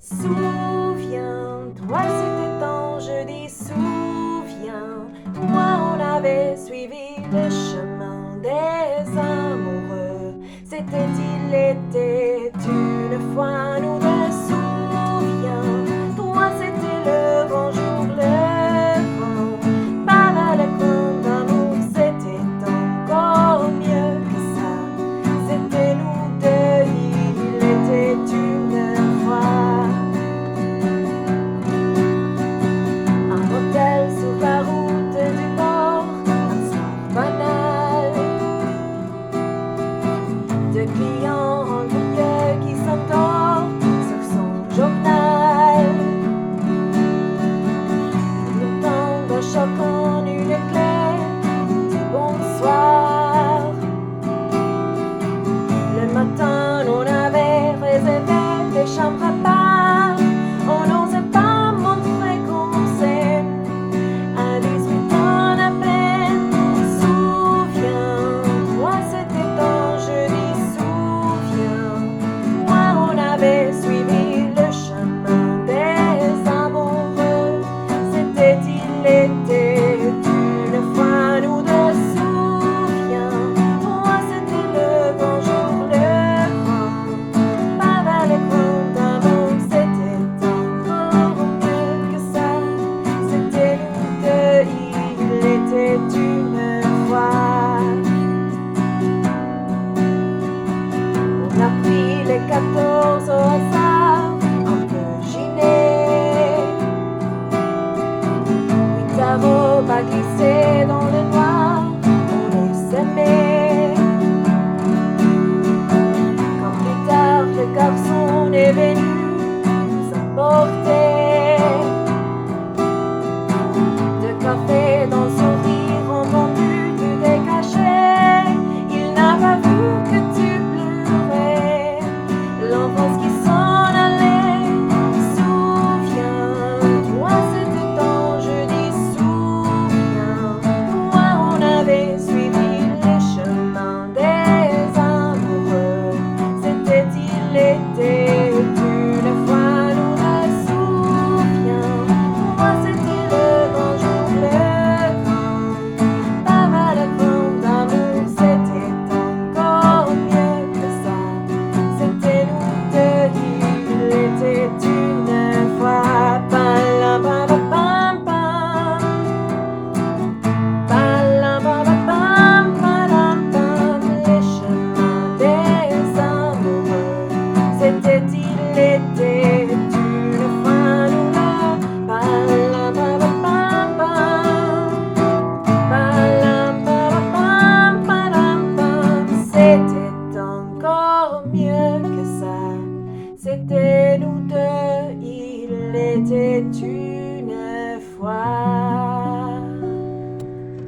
Souviens-toi, c'était en jeudi, souviens-toi, on avait suivi le chemin des amoureux. C'était, il était une fois, nous deux, souviens-toi, c'était le grand jour, le grand parallèle d'amour, c'était encore mieux que ça. C'était nous deux, il était une fois. Sur la route du port, un soir banal, de clients en milieu qui s'endort sur son journal. Longtemps d'un choc en une clé du bonsoir. Le matin, on avait réservé des chambres à part. On n'osait pas montrer qu'on s'aime. À 18 ans à peine, souviens-toi, c'était en jeudi, souviens-toi, on avait suivi le chemin des amoureux. C'était, il était une fois, nous deux, souviens-toi, c'était le grand jour, le grand parallèle d'amour, c'était encore mieux que ça. C'était nous deux, il était une fois. On a pris les 14 au hasard, un peu gênés. Puis ta robe a glissé dans le noir, on les aimait. Quand plus tard le garçon est venu nous apporter de café dans son rire entendu, tu t'es caché. Il n'a pas vu que tu pleurais, l'enfance qui s'en allait. Souviens-toi, c'était en jeudi, souviens-toi, on avait suivi les chemins des amoureux. C'était, il était une fois, nous deux, souviens-toi, c'était le grand jour, le grand parallèle d'amour, c'était encore mieux que ça. C'était nous deux, il était une fois. Palabababam, palabababam, padam, pam, les chemins des amoureux. C'était, il était une fois, nous deux. Palabababam, palabababam, padam, pam, c'était encore mieux que ça. C'était nous deux, il était une fois.